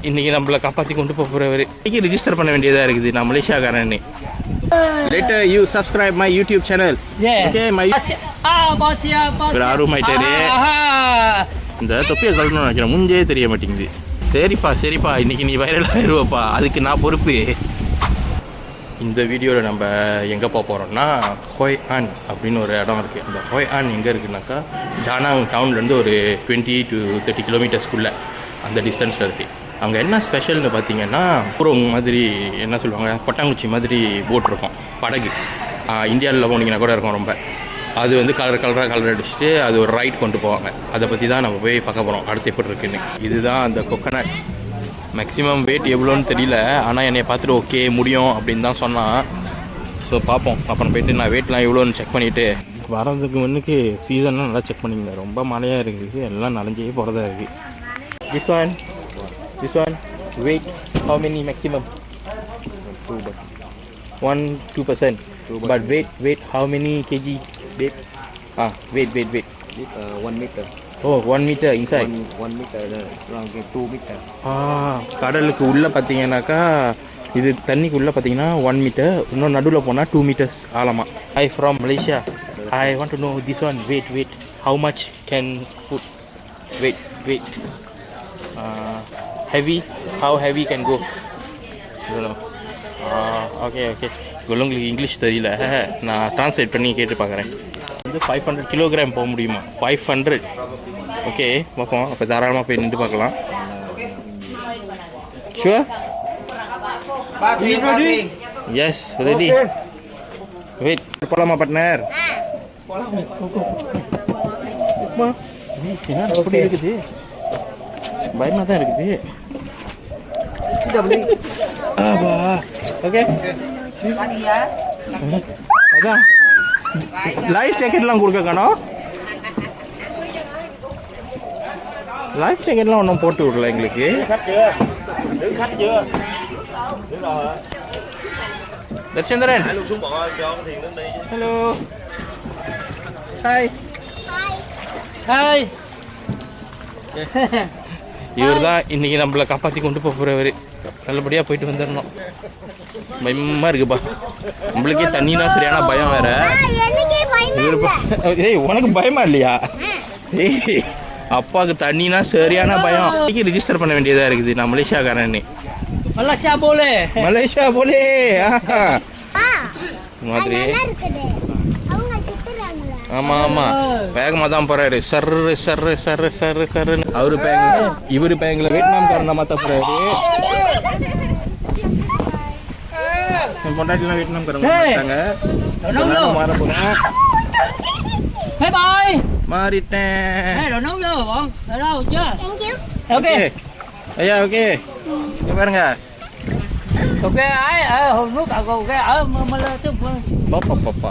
இன்னைக்கு நம்மளை காப்பாற்றி கொண்டு போகிறவர். இன்னைக்கு ரிஜிஸ்டர் பண்ண வேண்டியதாக இருக்குது. நான் மலேசியாக்காரன்னு. Later you subscribe my YouTube channel. Okay, my ஆர்வமாயிட்டாரு. இந்த தொப்பியை கழட்டணும்னு நினைக்கிறேன், முஞ்சே தெரிய மாட்டேங்குது. சரிப்பா இன்னைக்கு நீ வைரல் ஆயிடுவாப்பா, அதுக்கு நான் பொறுப்பு. இந்த வீடியோவில் நம்ம எங்கே போக போகிறோம்னா ஹோய் ஆன் அப்படின்னு ஒரு இடம் இருக்குது. அந்த ஹோய் ஆன் எங்கே இருக்குதுனாக்கா டானாங் டவுன்லேருந்து ஒரு 20 to 30 கிலோமீட்டர்ஸ்க்குள்ளே அந்த டிஸ்டன்ஸில் இருக்குது. அங்கே என்ன ஸ்பெஷல்னு பார்த்தீங்கன்னா, பூரம் மாதிரி என்ன சொல்லுவாங்க, கொட்டாங்குச்சி மாதிரி போட் இருக்கும், படகு. இந்தியாவில் போனீங்கன்னா கூட இருக்கும் ரொம்ப. அது வந்து கலர் அடிச்சுட்டு அது ஒரு ரைட் கொண்டு போவாங்க. அதை பற்றி தான் நம்ம போய் பார்க்க போகிறோம் அடுத்து எப்படி இருக்குன்னு. இதுதான் அந்த கொக்கனட். மேக்ஸிமம் வெயிட் எவ்வளோன்னு தெரியல, ஆனால் என்னை பார்த்துட்டு ஓகே முடியும் அப்படின்னு தான் சொன்னான். ஸோ பார்ப்போம். அப்புறம் போய்ட்டு நான் வெயிட்லாம் எவ்வளோன்னு செக் பண்ணிவிட்டு வரதுக்கு முன்னுக்கு சீசன்லாம் நல்லா செக் பண்ணிங்க. ரொம்ப மழையாக இருக்குது, எல்லாம் நனைஞ்சே போகிறதா இருக்குது. This one weight how many maximum? 1-2%. But weight how many kg? Weight weight 1 meter. Oh, 1 meter inside. 1 meter around 2 meter. கடலுக்கு உள்ளே பார்த்தீங்கன்னாக்கா இது தண்ணிக்கு உள்ளே பார்த்தீங்கன்னா 1 meter, இன்னும் நடுவில் போனால் 2 meters ஆழமாக. I from Malaysia. I want to know this one weight how much can put weight heavy, how heavy can go? I don't know. Okay உங்களுக்கு இங்கிலீஷ் தெரியல, நான் ட்ரான்ஸ்லேட் பண்ணி கேட்டு பார்க்குறேன். வந்து 500 கிலோகிராம் போக முடியுமா? 500. ஓகே பார்ப்போம். அப்போ தாராளமாக போய் நின்று பார்க்கலாம். ஷுவர்? S ready. வெயிட் போகலாமா பார்ட்னர்? என்ன அப்படி இருக்குது, பயமாக தான் இருக்குது. ஓகே அதான் லைஃப் ஜாக்கெட்லாம் கொடுக்க காணோம். லைஃப் ஜாக்கெட்லாம் ஒன்றும் போட்டு விடல எங்களுக்கு. தர்ஷேந்திரன் ஹலோ ஹாய். இவர் தான் இன்னைக்கு நம்மளை காப்பாற்றி கொண்டு போகிறவர். நல்லபடியாக போயிட்டு வந்துடணும். பயமாக இருக்குப்பா, நம்மளுக்கே தண்ணினா சரியான பயம் வேற. ஏய் உனக்கு பயமா இல்லையா? ஏய் அப்பாவுக்கு தண்ணினா சரியான பயம். இன்னைக்கு ரிஜிஸ்டர் பண்ண வேண்டியதாக இருக்குது. நான் மலேசியாக்காரன்னு. மலேசியா போலே மாதிரி. ஆமாம் வேகமாக தான் போகிறாரு. சர்ரு. அவரு இவரு பேங்கில் வியட்நாம்காரன் மாற்ற போகிறாரு. பொண்டாட்டிலாம் வியட்நாம்காரங்க மாற போகிறேன். மாறிட்டேன். ஐயா ஓகே பாருங்க. பாப்பா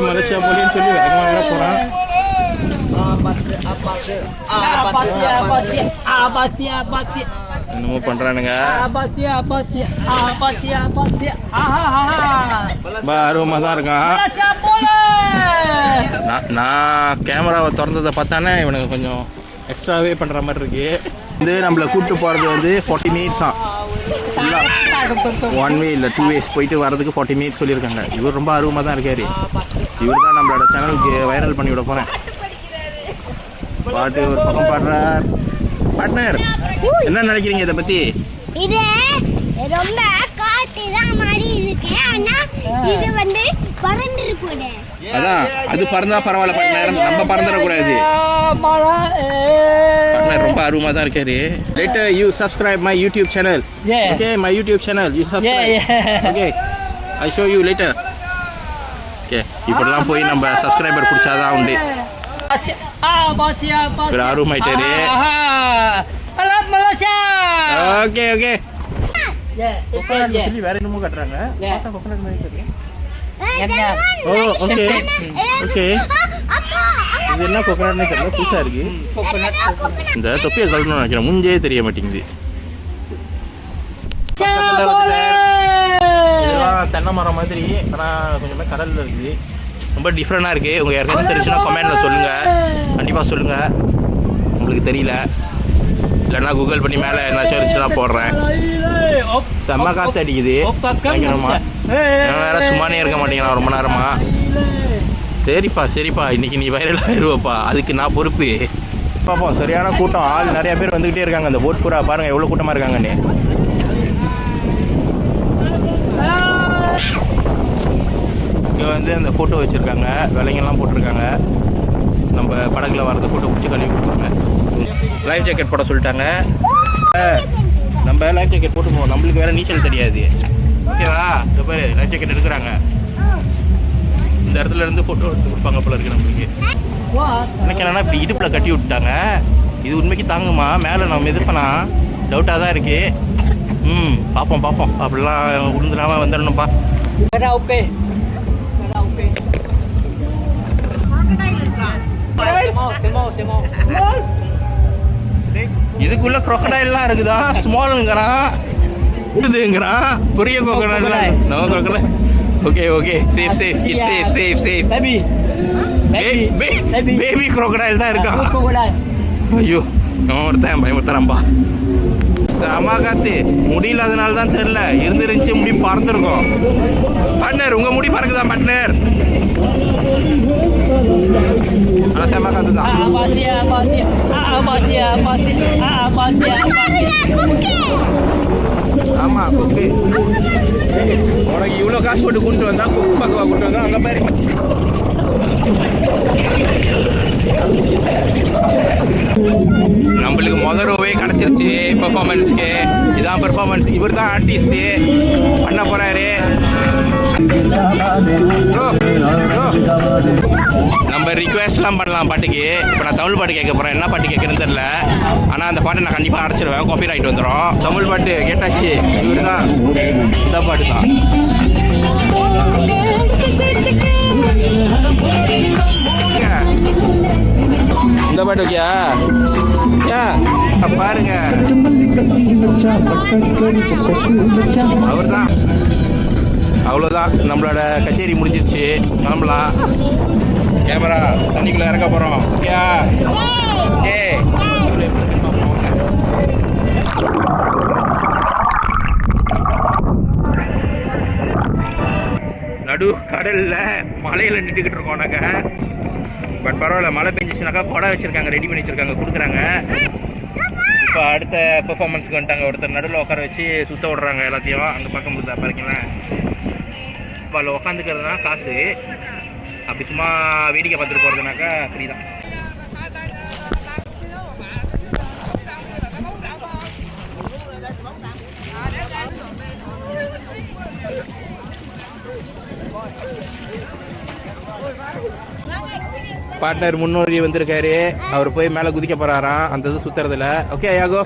மலேசியா போலேன்னு சொல்லி வேகமாக போகிறான். என்னமோ பண்றானுங்க. ஆர்வமாக தான் இருக்கான். நான் கேமராவை திறந்ததை பார்த்தானே இவனுக்கு கொஞ்சம் எக்ஸ்ட்ராவே பண்ணுற மாதிரி இருக்கு. இது நம்மளை கூப்பிட்டு போகிறது வந்து 40 minutes தான். ஒன் வே இல்லை 2 ways போயிட்டு வரதுக்கு 40 minutes சொல்லியிருக்காங்க. இவர் ரொம்ப ஆர்வமாக தான் இருக்காரு. இவர் தான் நம்மளோட சேனலுக்கு வைரல் பண்ணி விட போகிறேன். பாட்டு ஒரு பக்கம் பாடுறார். பார்ட்னர் என்ன நினைக்கிறீங்க இதை பற்றி? இது ரொம்ப காத்துதான் மாதிரி இருக்கு, ஆனா இது வந்து பறந்துருக்கு. அதான் அது பறந்தா பரவாயில்ல பார்ட்னர், நம்ம பறந்துடக்கூடாது. பார்ட்னர் ரொம்ப ஆர்வமாக தான் இருக்காரு. Later you subscribe my YouTube channel. Okay, my YouTube channel you subscribe. Okay, I show you later. Okay, இப்படிலாம் போய் நம்ம சப்ஸ்கிரைபர் பிடிச்சாதான் உண்டு. ஆர்வமாயிட்டாரு. ஓகே வேற என்னமோ கட்டுறாங்க. இது என்ன கொக்கனட்னே தெரியல, புதுசா இருக்கு. இந்த தொப்பியை கழட்டணும்னு நினைக்கிறேன், முஞ்சே தெரிய மாட்டேங்குது. தென்னை மரம் மாதிரி, ஆனால் கொஞ்சமே கடல்ல இருக்குது. ரொம்ப டிஃப்ரெண்டாக இருக்குது. உங்கள் யாருக்காச்சும் தெரிஞ்சுன்னா கமெண்டில் சொல்லுங்கள், கண்டிப்பாக சொல்லுங்கள். உங்களுக்கு தெரியல இல்லைன்னா கூகுள் பண்ணி மேலே என்னாச்சும் இருந்துச்சுன்னா போடுறேன். செம்ம காற்று அடிக்குது பயங்கரமா. நான் வேறு சும்மானே இருக்க மாட்டேங்கிறான் ரொம்ப நேரமாக. சரிப்பா இன்றைக்கி நீ வைரலாக ஆயிடுவப்பா, அதுக்கு நான் பொறுப்பு. பார்ப்போம். சரியான கூட்டம், ஆள் நிறையா பேர் வந்துக்கிட்டே இருக்காங்க. அந்த போட் பூரா பாருங்கள் எவ்வளோ கூட்டமாக இருக்காங்கன்னு. இங்கே வந்து அந்த ஃபோட்டோ வச்சுருக்காங்க, விலைங்கெல்லாம் போட்டிருக்காங்க. நம்ம படகுல வரது ஃபோட்டோ பிடிச்சி கழுவி கொடுப்பாங்க. லைஃப் ஜாக்கெட் போட சொல்லிட்டாங்க. நம்ம லைஃப் ஜாக்கெட் போட்டு போவோம், நம்மளுக்கு வேறு நீச்சல் தெரியாது. ஓகேவா? இந்த பேர் லைஃப் ஜாக்கெட் எடுக்கிறாங்க. இந்த இடத்துல இருந்து ஃபோட்டோ எடுத்து கொடுப்பாங்க போல இருக்குது நம்மளுக்கு. எனக்கு என்னன்னா இப்படி இடுப்பில் கட்டி விட்டுட்டாங்க. இது உண்மைக்கு தாங்குமா? மேலே நம்ம எதிர்ப்பனா டவுட்டாக தான் இருக்குது. பார்ப்போம் அப்படிலாம் உளுந்துடாமல் வந்துடணும்ப்பா. இதுக்குள்ள crocodile இருக்குதா? ஸ்மால்ங்கிறான், இதுங்கிறான், பெரிய crocodile. No crocodile. Okay safe. Baby crocodile தான் இருக்கான். ஐயோ ஒருத்தன் பயமுறுத்துறான்பா. செம காத்து, முடியல, அதனால தான் தெரில. இருந்துருந்துச்சு முடி பறந்துருக்கும். பார்ட்னர் உங்க முடி பறக்குதா பார்ட்னர்? ஆனால் செம காத்து தான். ஆமாம் குக்கு. உனக்கு இவ்வளோ காசு போட்டு கூப்பிட்டு வந்தா குக்கு பக்கவா கூப்பிட்டு வந்தா அங்கே பாரு. நம்மளுக்கு முதல் ரோவே கிடச்சிருச்சு பெர்ஃபார்மன்ஸ்க்கு. இதான் பெர்ஃபார்மன்ஸ். இவர் தான் ஆர்டிஸ்ட்டு பண்ண போகிறாரு. நம்ம ரிக்வெஸ்ட்லாம் பண்ணலாம் பாட்டுக்கு. இப்போ நான் தமிழ் பாட்டு கேட்க போகிறேன். என்ன பாட்டு கேட்குறேன்னு தெரில, ஆனால் அந்த பாட்டை நான் கண்டிப்பாக அடைச்சிடுவேன். காப்பி ரைட் வந்துடும். தமிழ் பாட்டு கேட்டாச்சு. இவர் தான் இந்த பாட்டு தான். இந்த பாட்டு ஓகேயா? பாருங்க அவர் தான். அவ்வளோதான், நம்மளோட கச்சேரி முடிஞ்சிருச்சு. கிளம்பலாம். கேமரா தண்ணிக்குள்ளே இறக்க போகிறோம். ஓகேயா? நடு கடலில் மலையில் நின்றுக்கிட்டு இருக்கோம் நாங்கள். பட் பரவாயில்ல, மழை பெஞ்சிச்சுனாக்கா கொடை வச்சுருக்காங்க, ரெடி பண்ணி வச்சுருக்காங்க, கொடுக்குறாங்க. இப்போ அடுத்த பெர்ஃபார்மன்ஸுக்கு வந்துட்டாங்க. ஒருத்தர் நடுவில் உட்கார வச்சு சுற்ற விட்றாங்க எல்லாத்தையும். அங்கே பார்க்க முடியுதா பாருங்களேன். இப்போ அதில் உட்காந்துக்கிறதுனா காசு. அப்படி சும்மா வேடிக்கை பார்த்துட்டு போகிறதுனாக்கா ஃப்ரீ தான். பார்ட்னர் முன்னோடி வந்திருக்காரு. அவர் போய் மேலே குதிக்க போறாராம் அந்த இது சுத்துறதுல. ஓகே யாகோ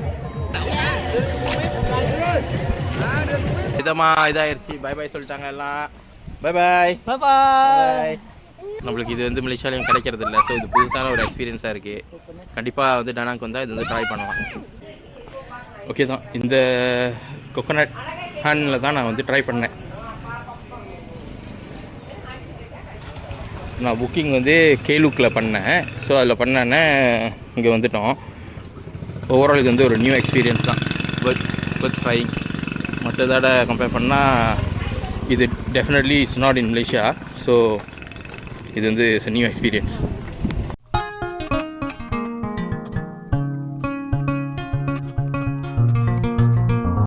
இதாயிருச்சு. பை சொல்லிட்டாங்க எல்லாம். பை. நம்மளுக்கு இது வந்து மலேசியாலையும் கிடைக்கிறது இல்லை. ஸோ இது புதுசான ஒரு எக்ஸ்பீரியன்ஸாக இருக்குது. கண்டிப்பாக வந்து டனாக்கு வந்தால் இது வந்து ட்ரை பண்ணலாம். ஓகே தான். இந்த கொக்கனட் ஹேண்டில் தான் நான் வந்து ட்ரை பண்ணேன். நான் புக்கிங் வந்து கேலுக்கில் பண்ணேன். ஸோ அதில் பண்ணேன்னே இங்கே வந்துட்டோம். ஓவரால் இது வந்து ஒரு நியூ எக்ஸ்பீரியன்ஸ் தான். பர்த் ஃபைங் மற்றதோட கம்பேர் பண்ணால் இது definitely it's not in Malaysia. So இது வந்து நியூ எக்ஸ்பீரியன்ஸ்.